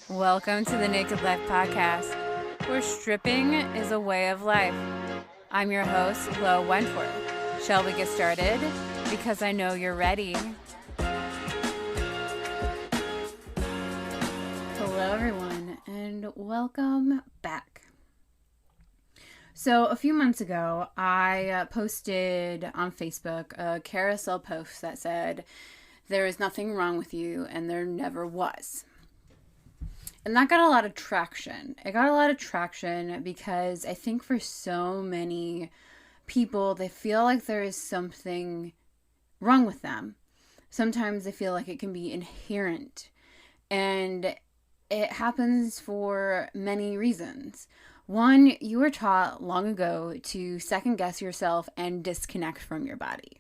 Welcome to the Naked Life Podcast, where stripping is a way of life. I'm your host, Lo Wentworth. Shall we get started? Because I know you're ready. Hello, everyone, and welcome back. So, a few months ago, I posted on Facebook a carousel post that said, "There is nothing wrong with you, and there never was." And that got a lot of traction. It got a lot of traction because I think for so many people, they feel like there is something wrong with them. Sometimes they feel like it can be inherent. And it happens for many reasons. One, you were taught long ago to second guess yourself and disconnect from your body.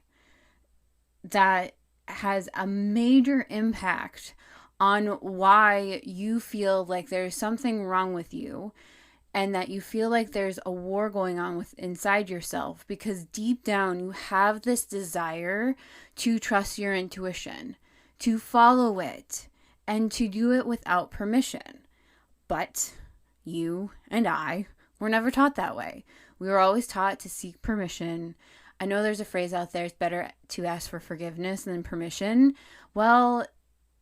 That has a major impact on why you feel like there's something wrong with you and that you feel like there's a war going on with inside yourself, because deep down you have this desire to trust your intuition, to follow it, and to do it without permission. But you and I were never taught that way. We were always taught to seek permission. I know there's a phrase out there, it's better to ask for forgiveness than permission. Well,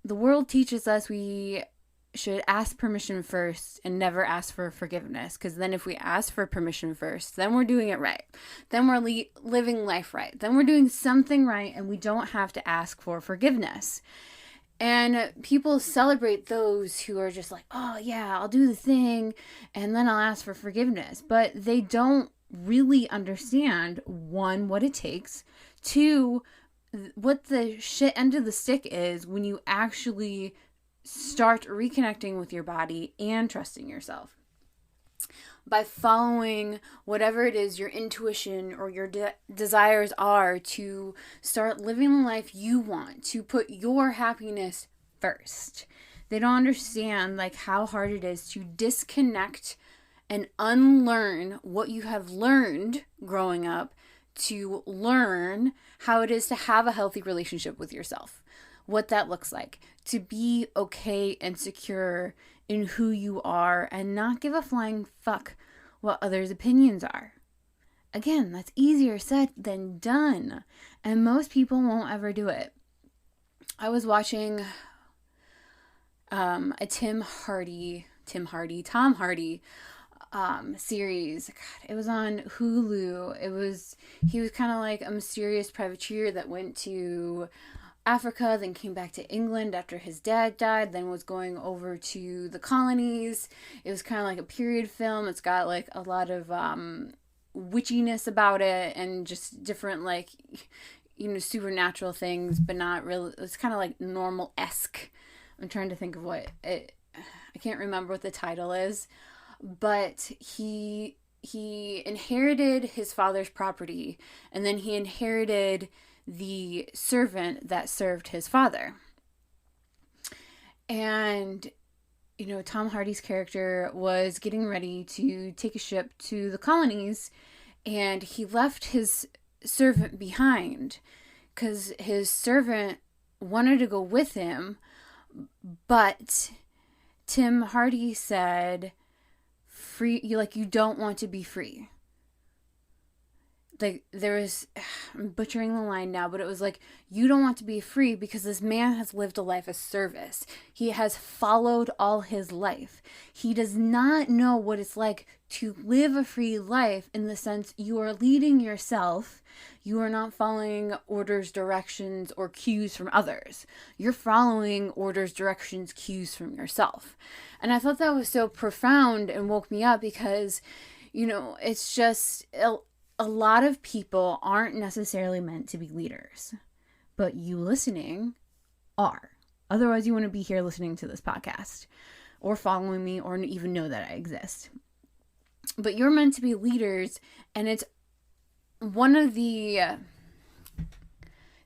the world teaches us we should ask permission first and never ask for forgiveness, because then if we ask for permission first, then we're doing it right. Then we're living life right. Then we're doing something right, and we don't have to ask for forgiveness. And people celebrate those who are just like, oh yeah, I'll do the thing and then I'll ask for forgiveness. But they don't really understand, one, what it takes, two, what the shit end of the stick is when you actually start reconnecting with your body and trusting yourself. By following whatever it is your intuition or your desires are to start living the life you want, to put your happiness first. They don't understand like how hard it is to disconnect and unlearn what you have learned growing up, to learn how it is to have a healthy relationship with yourself, what that looks like, to be okay and secure in who you are and not give a flying fuck what others' opinions are. Again, that's easier said than done, and most people won't ever do it. I was watching a Tom Hardy series. God, it was on Hulu. He was kind of like a mysterious privateer that went to Africa, then came back to England after his dad died, then was going over to the colonies. It was kind of like a period film. It's got like a lot of witchiness about it and just different like, supernatural things, but not really. It's kind of like normal-esque. I'm trying to think of I can't remember what the title is. But he inherited his father's property, and then he inherited the servant that served his father. And, Tom Hardy's character was getting ready to take a ship to the colonies, and he left his servant behind because his servant wanted to go with him, but Tim Hardy said, you don't want to be free. Like, I'm butchering the line now, but it was like, you don't want to be free because this man has lived a life of service. He has followed all his life. He does not know what it's like to live a free life, in the sense you are leading yourself. You are not following orders, directions, or cues from others. You're following orders, directions, cues from yourself. And I thought that was so profound and woke me up, because, it's just a lot of people aren't necessarily meant to be leaders, but you listening are. Otherwise, you wouldn't be here listening to this podcast or following me or even know that I exist. But you're meant to be leaders, and it's one of the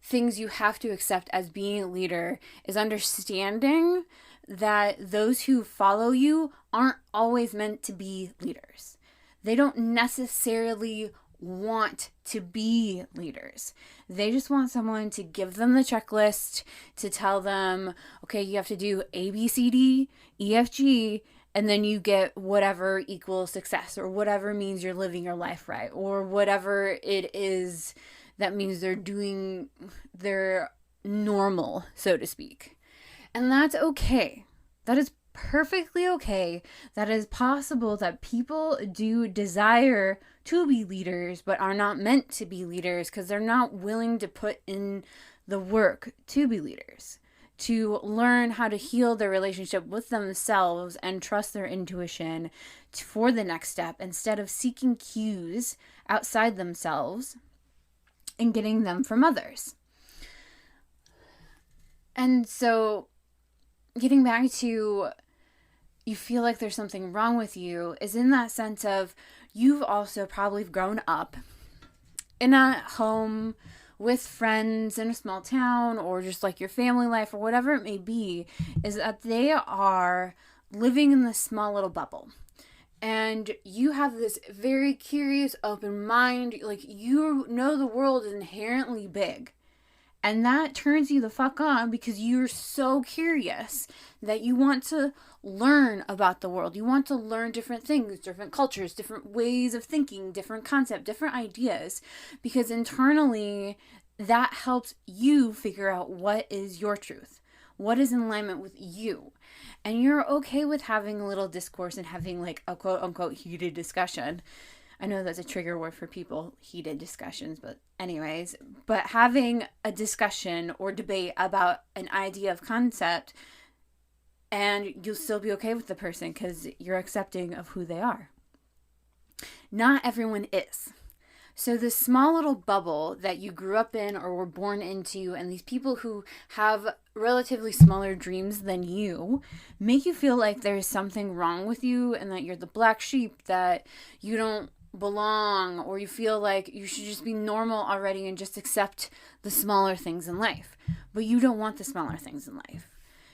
things you have to accept as being a leader is understanding that those who follow you aren't always meant to be leaders. They don't necessarily want to be leaders. They just want someone to give them the checklist, to tell them, okay, you have to do A, B, C, D, E, F, G, and then you get whatever equals success, or whatever means you're living your life right, or whatever it is that means they're doing their normal, so to speak. And that's okay. That is perfectly okay. That is possible that people do desire to be leaders, but are not meant to be leaders because they're not willing to put in the work to be leaders, to learn how to heal their relationship with themselves and trust their intuition for the next step, instead of seeking cues outside themselves and getting them from others. And so, getting back to, you feel like there's something wrong with you, is in that sense of, you've also probably grown up in a home with friends in a small town, or just like your family life, or whatever it may be, is that they are living in this small little bubble. And you have this very curious, open mind, like you know the world is inherently big. And that turns you the fuck on because you're so curious that you want to learn about the world. You want to learn different things, different cultures, different ways of thinking, different concepts, different ideas. Because internally, that helps you figure out what is your truth, what is in alignment with you. And you're okay with having a little discourse and having like a quote unquote heated discussion. I know that's a trigger word for people, heated discussions, but anyways, but having a discussion or debate about an idea of concept, and you'll still be okay with the person because you're accepting of who they are. Not everyone is. So this small little bubble that you grew up in or were born into, and these people who have relatively smaller dreams than you, make you feel like there's something wrong with you and that you're the black sheep, that you don't belong, or you feel like you should just be normal already and just accept the smaller things in life. But you don't want the smaller things in life.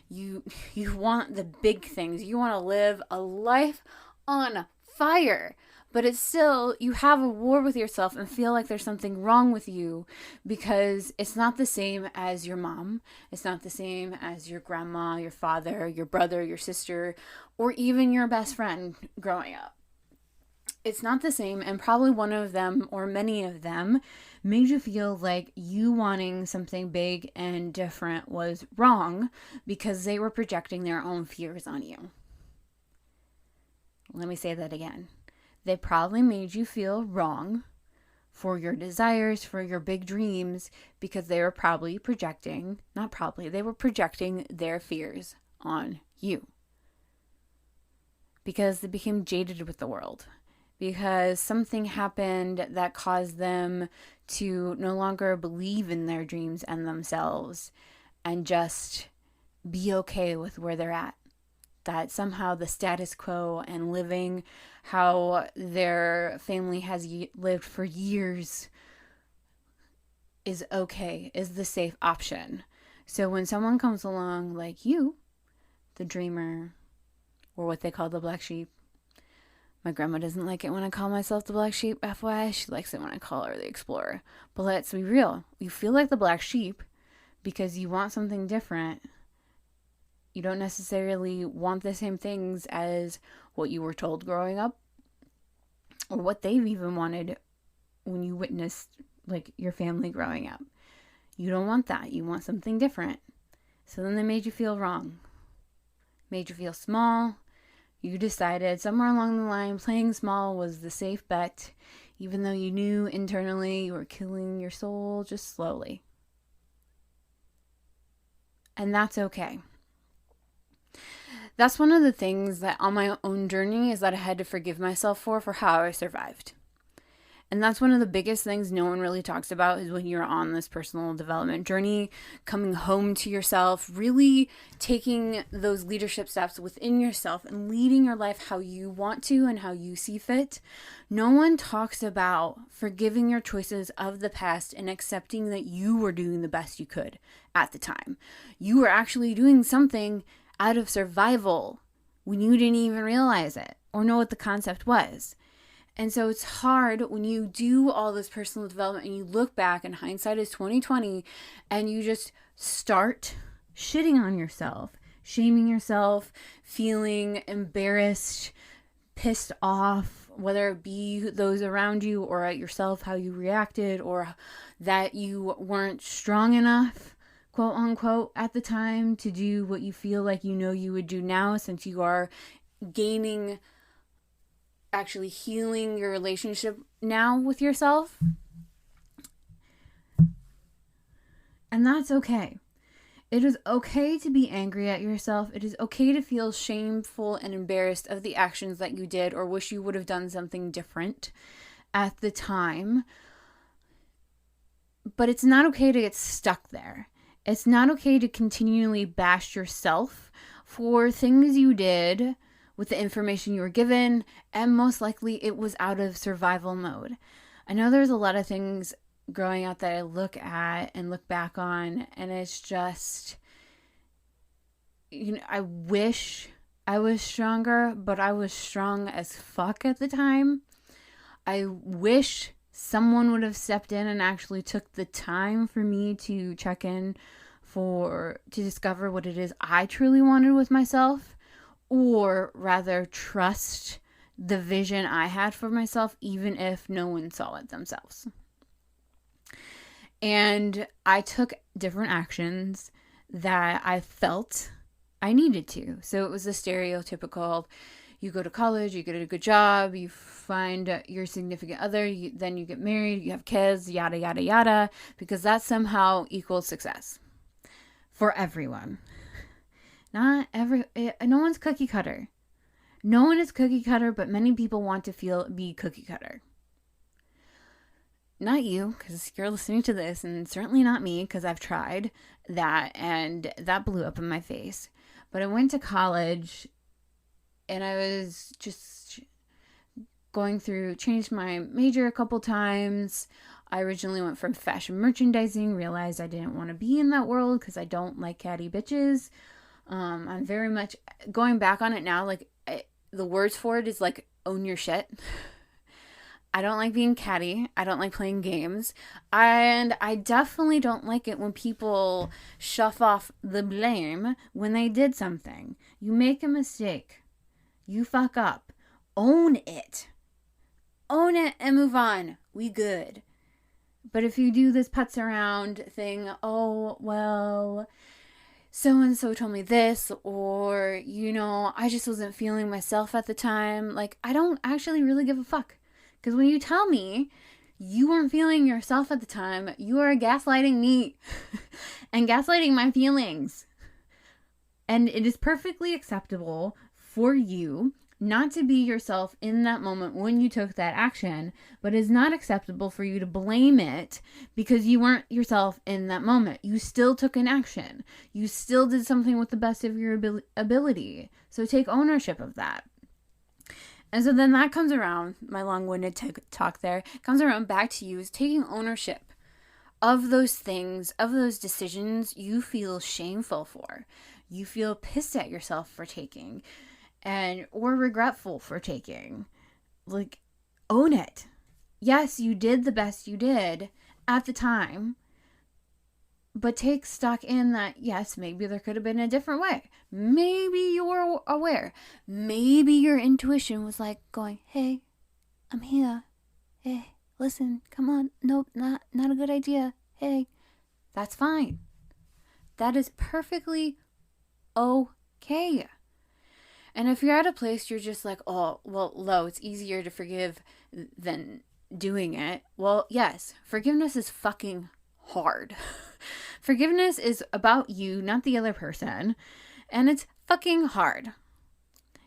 You want the big things. You want to live a life on fire. But it's still, you have a war with yourself and feel like there's something wrong with you because it's not the same as your mom. It's not the same as your grandma, your father, your brother, your sister, or even your best friend growing up. It's not the same, and probably one of them or many of them made you feel like you wanting something big and different was wrong because they were projecting their own fears on you. Let me say that again. They probably made you feel wrong for your desires, for your big dreams, because they were probably projecting, not probably, they were projecting their fears on you. Because they became jaded with the world. Because something happened that caused them to no longer believe in their dreams and themselves and just be okay with where they're at. That somehow the status quo and living how their family has lived for years is okay, is the safe option. So when someone comes along like you, the dreamer, or what they call the black sheep, my grandma doesn't like it when I call myself the black sheep, FYI. She likes it when I call her the explorer. But let's be real. You feel like the black sheep because you want something different. You don't necessarily want the same things as what you were told growing up or what they've even wanted when you witnessed like your family growing up. You don't want that. You want something different. So then they made you feel wrong. Made you feel small. You decided somewhere along the line playing small was the safe bet, even though you knew internally you were killing your soul just slowly. And that's okay. That's one of the things that on my own journey is that I had to forgive myself for how I survived. And that's one of the biggest things no one really talks about is when you're on this personal development journey, coming home to yourself, really taking those leadership steps within yourself and leading your life how you want to and how you see fit. No one talks about forgiving your choices of the past and accepting that you were doing the best you could at the time. You were actually doing something out of survival when you didn't even realize it or know what the concept was. And so it's hard when you do all this personal development and you look back, and hindsight is 2020, and you just start shitting on yourself, shaming yourself, feeling embarrassed, pissed off, whether it be those around you or at yourself, how you reacted, or that you weren't strong enough, quote unquote, at the time to do what you feel like you would do now, since you are gaining, actually healing your relationship now with yourself. And that's okay. It is okay to be angry at yourself. It is okay to feel shameful and embarrassed of the actions that you did or wish you would have done something different at the time. But it's not okay to get stuck there. It's not okay to continually bash yourself for things you did with the information you were given, and most likely it was out of survival mode. I know there's a lot of things growing up that I look at and look back on, and it's just, I wish I was stronger, but I was strong as fuck at the time. I wish someone would have stepped in and actually took the time for me to check in to discover what it is I truly wanted with myself, or rather trust the vision I had for myself, even if no one saw it themselves. And I took different actions that I felt I needed to. So it was the stereotypical, you go to college, you get a good job, you find your significant other, then you get married, you have kids, yada, yada, yada, because that somehow equals success for everyone. No one's cookie cutter. No one is cookie cutter, but many people want to be cookie cutter. Not you, because you're listening to this, and certainly not me, because I've tried that, and that blew up in my face. But I went to college, and I was just changed my major a couple times. I originally went from fashion merchandising, realized I didn't want to be in that world because I don't like catty bitches. I'm very much going back on it now. The words for it is own your shit. I don't like being catty. I don't like playing games. And I definitely don't like it when people shove off the blame when they did something. You make a mistake. You fuck up. Own it. Own it and move on. We good. But if you do this putz around thing, oh, well, so-and-so told me this, or, I just wasn't feeling myself at the time. I don't actually really give a fuck. Because when you tell me you weren't feeling yourself at the time, you are gaslighting me and gaslighting my feelings. And it is perfectly acceptable for you not to be yourself in that moment when you took that action, but it's not acceptable for you to blame it because you weren't yourself in that moment. You still took an action. You still did something with the best of your ability. So take ownership of that. And so then that comes around, my long-winded talk there, comes around back to you is taking ownership of those things, of those decisions you feel shameful for. You feel pissed at yourself for taking, or regretful for taking. Own it. Yes, you did the best you did at the time, but take stock in that, yes, maybe there could have been a different way. Maybe you were aware. Maybe your intuition was going, hey, I'm here. Hey, listen, come on. Nope, not a good idea. Hey, that's fine. That is perfectly okay. And if you're at a place you're just oh, well, Lo, it's easier to forgive than doing it. Well, yes, forgiveness is fucking hard. Forgiveness is about you, not the other person. And it's fucking hard.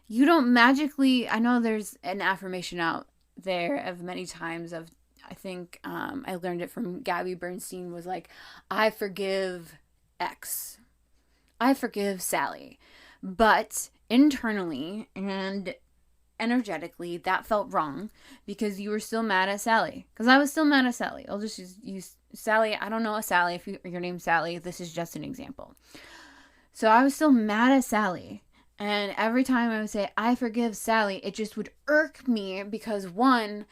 You don't magically, I know there's an affirmation out there of many times of, I think I learned it from Gabby Bernstein, was I forgive X. I forgive Sally. But internally and energetically, that felt wrong because you were still mad at Sally. Because I was still mad at Sally. I'll just use Sally. I don't know a Sally. If your name's Sally, this is just an example. So I was still mad at Sally. And every time I would say, I forgive Sally, it just would irk me because one,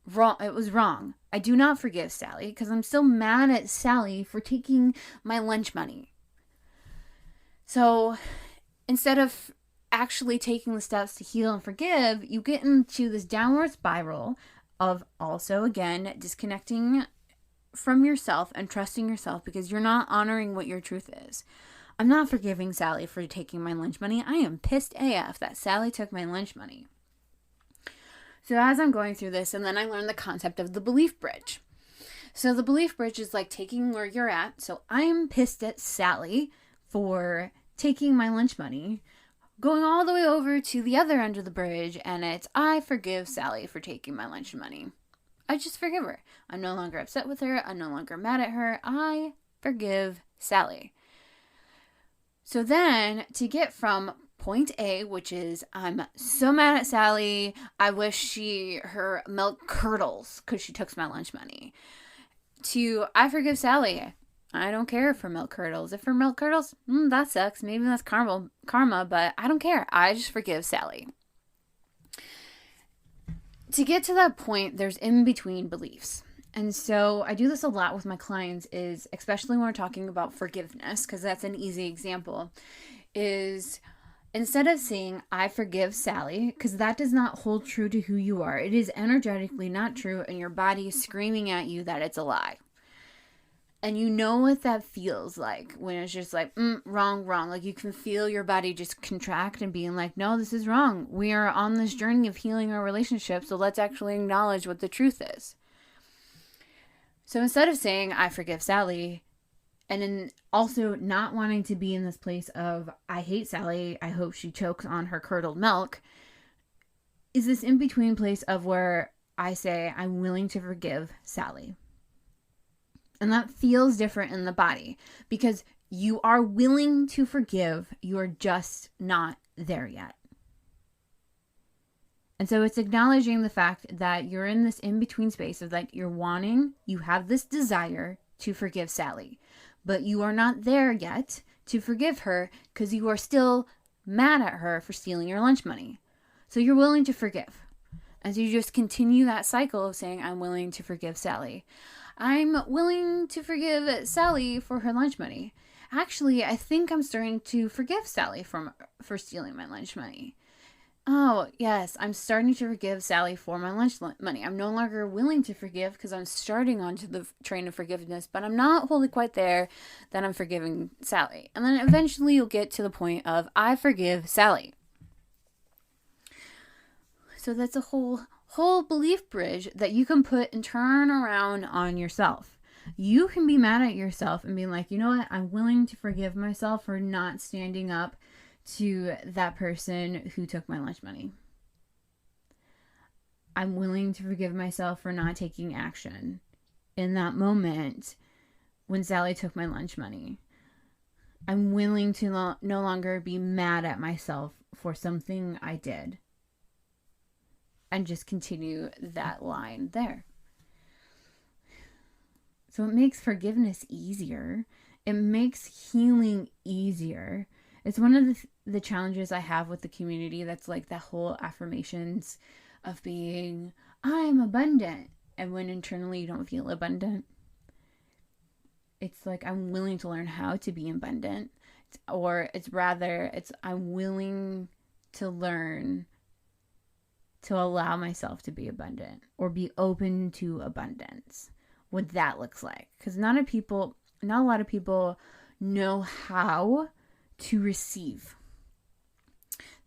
it was wrong. I do not forgive Sally because I'm still mad at Sally for taking my lunch money. So instead of actually taking the steps to heal and forgive, you get into this downward spiral of also, again, disconnecting from yourself and trusting yourself because you're not honoring what your truth is. I'm not forgiving Sally for taking my lunch money. I am pissed AF that Sally took my lunch money. So as I'm going through this, and then I learned the concept of the belief bridge. So the belief bridge is like taking where you're at. So I'm pissed at Sally for taking my lunch money, going all the way over to the other end of the bridge, and it's I forgive Sally for taking my lunch money. I just forgive her. I'm no longer upset with her. I'm no longer mad at her. I forgive Sally. So then to get from point A, which is I'm so mad at Sally, I wish her milk curdles because she took my lunch money, to I forgive Sally. I don't care for milk curdles. If her milk curdles, that sucks. Maybe that's karma, but I don't care. I just forgive Sally. To get to that point, there's in-between beliefs. And so I do this a lot with my clients, is especially when we're talking about forgiveness, because that's an easy example, is instead of saying, I forgive Sally, because that does not hold true to who you are. It is energetically not true, and your body is screaming at you that it's a lie. And you know what that feels like when it's just like, wrong. Like you can feel your body just contract and being like, no, this is wrong. We are on this journey of healing our relationship, so let's actually acknowledge what the truth is. So instead of saying, I forgive Sally, and then also not wanting to be in this place of, I hate Sally, I hope she chokes on her curdled milk, is this in-between place of where I say, I'm willing to forgive Sally. And that feels different in the body because you are willing to forgive. You are just not there yet. And so it's acknowledging the fact that you're in this in-between space of like you have this desire to forgive Sally, but you are not there yet to forgive her because you are still mad at her for stealing your lunch money. So you're willing to forgive. And so you just continue that cycle of saying, I'm willing to forgive Sally. I'm willing to forgive Sally for her lunch money. Actually, I think I'm starting to forgive Sally for stealing my lunch money. Oh, yes, I'm starting to forgive Sally for my lunch money. I'm no longer willing to forgive because I'm starting onto the train of forgiveness, but I'm not wholly quite there that I'm forgiving Sally. And then eventually you'll get to the point of, I forgive Sally. So that's a whole belief bridge that you can put and turn around on yourself. You can be mad at yourself and be like, you know what? I'm willing to forgive myself for not standing up to that person who took my lunch money. I'm willing to forgive myself for not taking action in that moment when Sally took my lunch money. I'm willing to no longer be mad at myself for something I did. And just continue that line there. So it makes forgiveness easier. It makes healing easier. It's one of the challenges I have with the community that's like that whole affirmations of being, I'm abundant. And when internally you don't feel abundant. It's like, I'm willing to learn how to be abundant. Or I'm willing to learn to allow myself to be abundant or be open to abundance, what that looks like. Because not a lot of people know how to receive.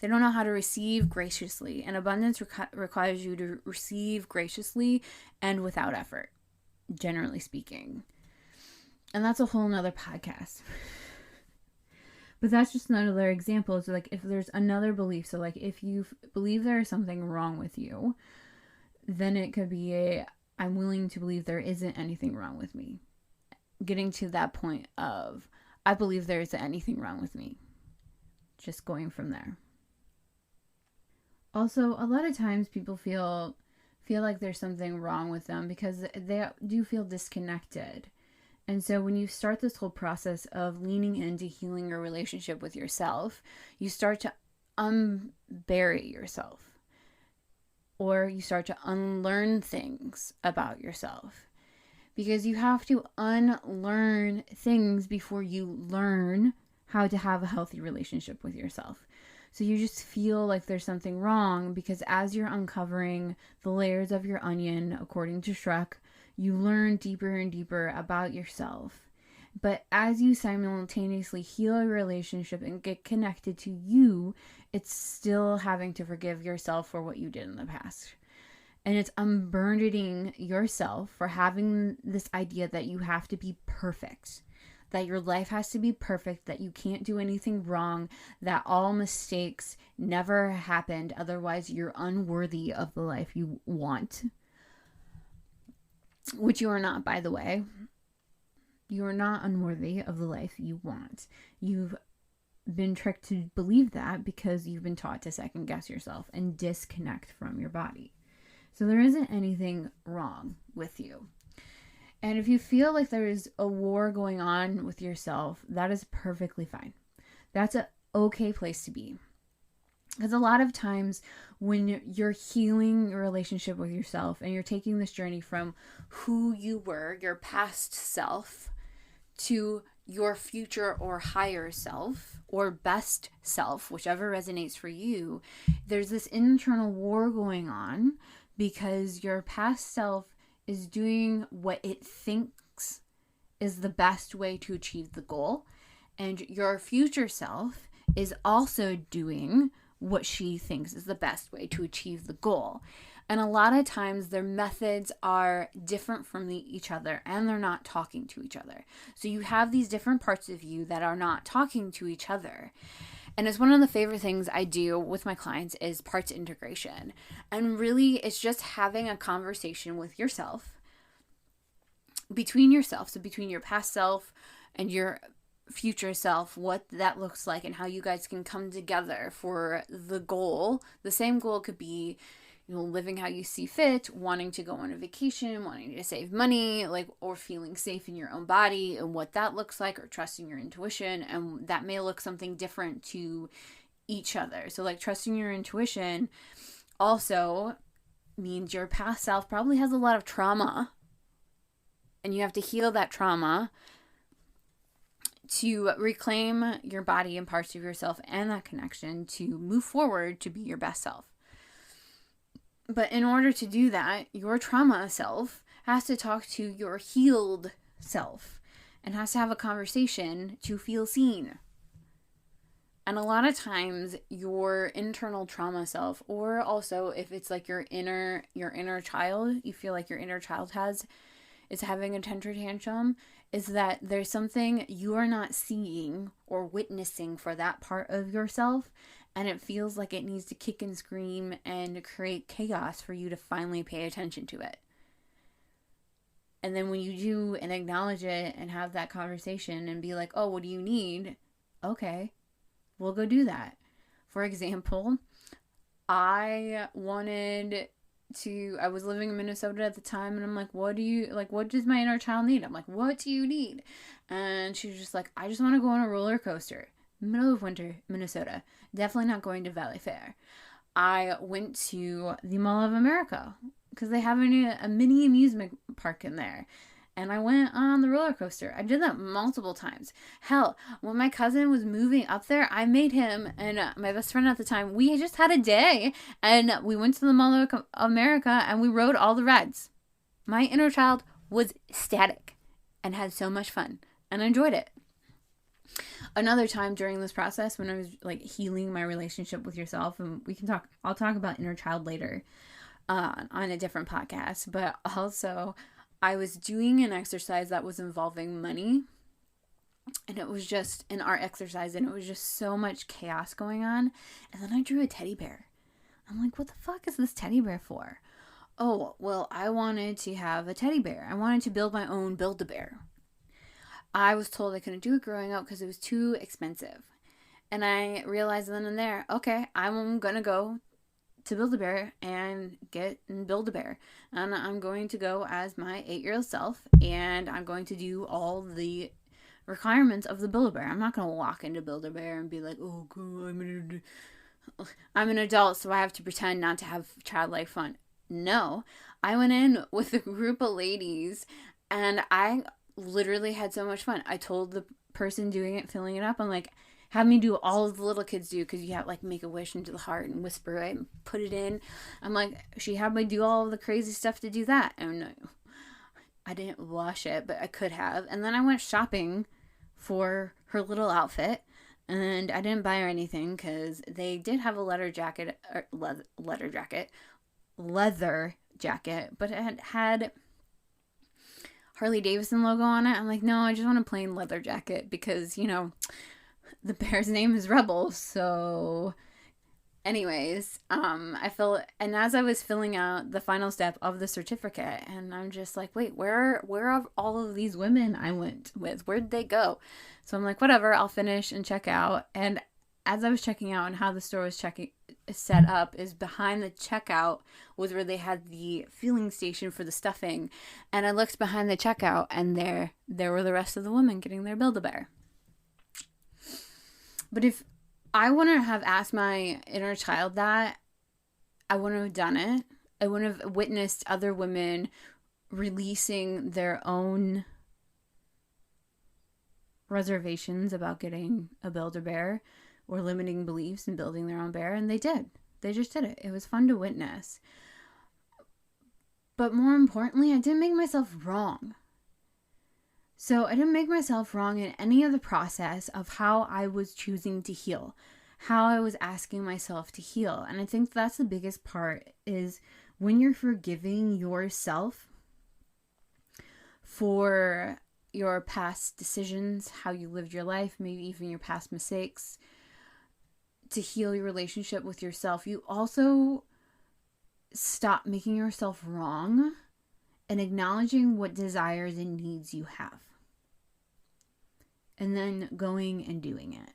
They don't know how to receive graciously. And abundance requires you to receive graciously and without effort, generally speaking. And that's a whole nother podcast. But that's just another example. So like if there's another belief, so like if you believe there is something wrong with you, then it could be I'm willing to believe there isn't anything wrong with me. Getting to that point of I believe there isn't anything wrong with me. Just going from there. Also, a lot of times people feel like there's something wrong with them because they do feel disconnected. And so when you start this whole process of leaning into healing your relationship with yourself, you start to unbury yourself, or you start to unlearn things about yourself, because you have to unlearn things before you learn how to have a healthy relationship with yourself. So you just feel like there's something wrong, because as you're uncovering the layers of your onion, according to Shrek, you learn deeper and deeper about yourself. But as you simultaneously heal your relationship and get connected to you, it's still having to forgive yourself for what you did in the past. And it's unburdening yourself for having this idea that you have to be perfect, that your life has to be perfect, that you can't do anything wrong, that all mistakes never happened, otherwise you're unworthy of the life you want. Which you are not, by the way. You are not unworthy of the life you want. You've been tricked to believe that because you've been taught to second guess yourself and disconnect from your body. So there isn't anything wrong with you. And if you feel like there is a war going on with yourself, that is perfectly fine. That's an okay place to be. Because a lot of times when you're healing your relationship with yourself and you're taking this journey from who you were, your past self, to your future or higher self or best self, whichever resonates for you, there's this internal war going on because your past self is doing what it thinks is the best way to achieve the goal, and your future self is also doing what she thinks is the best way to achieve the goal. And a lot of times their methods are different from each other, and they're not talking to each other. So you have these different parts of you that are not talking to each other. And it's one of the favorite things I do with my clients is parts integration. And really, it's just having a conversation with yourself, between yourself, so between your past self and your future self, what that looks like and how you guys can come together for the goal. The same goal could be, living how you see fit, wanting to go on a vacation, wanting to save money, or feeling safe in your own body and what that looks like, or trusting your intuition. And that may look something different to each other. So trusting your intuition also means your past self probably has a lot of trauma, and you have to heal that trauma to reclaim your body and parts of yourself and that connection to move forward to be your best self. But in order to do that, your trauma self has to talk to your healed self and has to have a conversation to feel seen. And a lot of times your internal trauma self, or also if it's your inner child, you feel like your inner child is having a temper tantrum, is that there's something you are not seeing or witnessing for that part of yourself, and it feels like it needs to kick and scream and create chaos for you to finally pay attention to it. And then when you do and acknowledge it and have that conversation and be like, oh, what do you need? Okay, we'll go do that. For example, I was living in Minnesota at the time, and I'm like, what does my inner child need? I'm like, what do you need? And she was just like, I just want to go on a roller coaster. Middle of winter, Minnesota. Definitely not going to Valley Fair. I went to the Mall of America because they have a mini amusement park in there. And I went on the roller coaster. I did that multiple times. Hell, when my cousin was moving up there, I made him and my best friend at the time, we just had a day. And we went to the Mall of America and we rode all the rides. My inner child was ecstatic and had so much fun and I enjoyed it. Another time during this process when I was healing my relationship with yourself, and I'll talk about inner child later on a different podcast, but also I was doing an exercise that was involving money, and it was just an art exercise, and it was just so much chaos going on. And then I drew a teddy bear. I'm like, what the fuck is this teddy bear for? Oh, well, I wanted to have a teddy bear. I wanted to build my own Build-A-Bear. I was told I couldn't do it growing up because it was too expensive. And I realized then and there, okay, I'm going to go to Build-A-Bear and build a bear. And I'm going to go as my 8-year-old self, and I'm going to do all the requirements of the Build-A-Bear. I'm not going to walk into Build-A-Bear and be like, oh, cool, I'm an adult, so I have to pretend not to have childlike fun. No, I went in with a group of ladies and I literally had so much fun. I told the person doing it, filling it up, I'm like, have me do all of the little kids do, because you have like make a wish into the heart and whisper it and put it in. I'm like, she had me do all of the crazy stuff to do that. And I didn't wash it, but I could have. And then I went shopping for her little outfit. And I didn't buy her anything because they did have a leather jacket, but it had Harley Davidson logo on it. I'm like, no, I just want a plain leather jacket because, the bear's name is Rebel. So anyways, I felt, and as I was filling out the final step of the certificate, and I'm just like, wait, where are all of these women I went with? Where'd they go? So I'm like, whatever, I'll finish and check out. And as I was checking out, and how the store was set up is behind the checkout was where they had the filling station for the stuffing. And I looked behind the checkout, and there were the rest of the women getting their Build-A-Bear. But if I wouldn't have asked my inner child that, I wouldn't have done it. I wouldn't have witnessed other women releasing their own reservations about getting a Build-A-Bear or limiting beliefs and building their own bear. And they did. They just did it. It was fun to witness. But more importantly, I didn't make myself wrong. So I didn't make myself wrong in any of the process of how I was choosing to heal, how I was asking myself to heal. And I think that's the biggest part, is when you're forgiving yourself for your past decisions, how you lived your life, maybe even your past mistakes, to heal your relationship with yourself, you also stop making yourself wrong and acknowledging what desires and needs you have. And then going and doing it.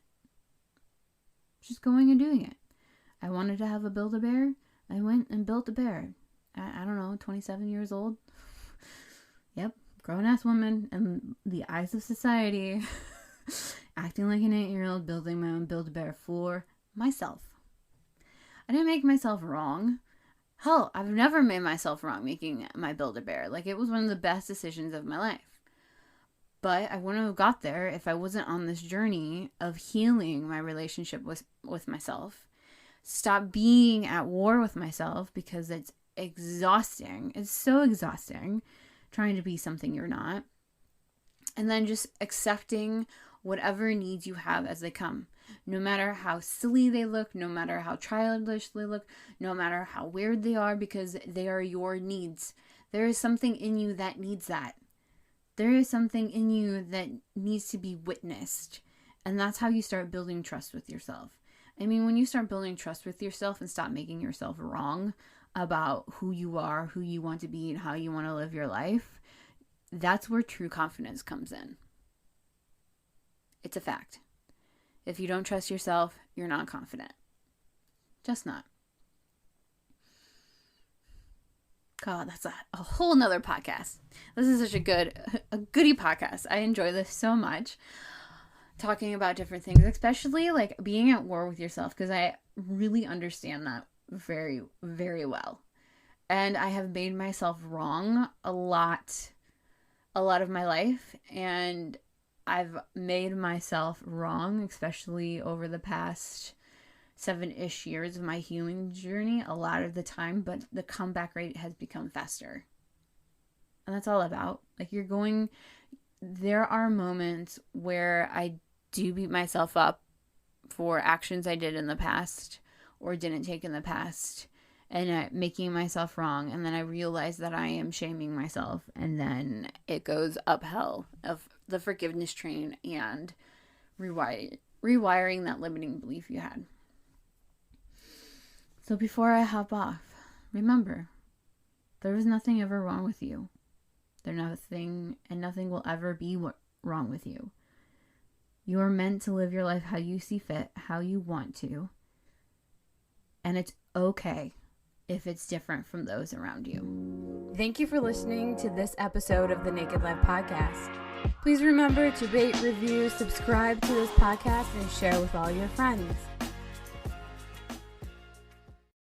Just going and doing it. I wanted to have a Build-A-Bear. I went and built a bear. I don't know, 27 years old. Yep, grown-ass woman in the eyes of society. Acting like an 8-year-old, building my own Build-A-Bear for myself. I didn't make myself wrong. Hell, I've never made myself wrong making my Build-A-Bear. Like, it was one of the best decisions of my life. But I wouldn't have got there if I wasn't on this journey of healing my relationship with myself. Stop being at war with myself, because it's exhausting. It's so exhausting trying to be something you're not. And then just accepting whatever needs you have as they come. No matter how silly they look, no matter how childish they look, no matter how weird they are, because they are your needs. There is something in you that needs that. There is something in you that needs to be witnessed. And that's how you start building trust with yourself. I mean, when you start building trust with yourself and stop making yourself wrong about who you are, who you want to be, and how you want to live your life, that's where true confidence comes in. It's a fact. If you don't trust yourself, you're not confident. Just not. God, that's a whole nother podcast. This is such a goody podcast. I enjoy this so much. Talking about different things, especially like being at war with yourself, because I really understand that very, very well. And I have made myself wrong a lot of my life. And I've made myself wrong, especially over the past 7-ish years of my healing journey, a lot of the time, but the comeback rate has become faster. And that's all about. Like, there are moments where I do beat myself up for actions I did in the past or didn't take in the past, and making myself wrong. And then I realize that I am shaming myself, and then it goes uphill of the forgiveness train and rewiring that limiting belief you had. So before I hop off, remember, there is nothing ever wrong with you. Nothing will ever be wrong with you. You are meant to live your life how you see fit, how you want to. And it's okay if it's different from those around you. Thank you for listening to this episode of the Naked Life Podcast. Please remember to rate, review, subscribe to this podcast, and share with all your friends.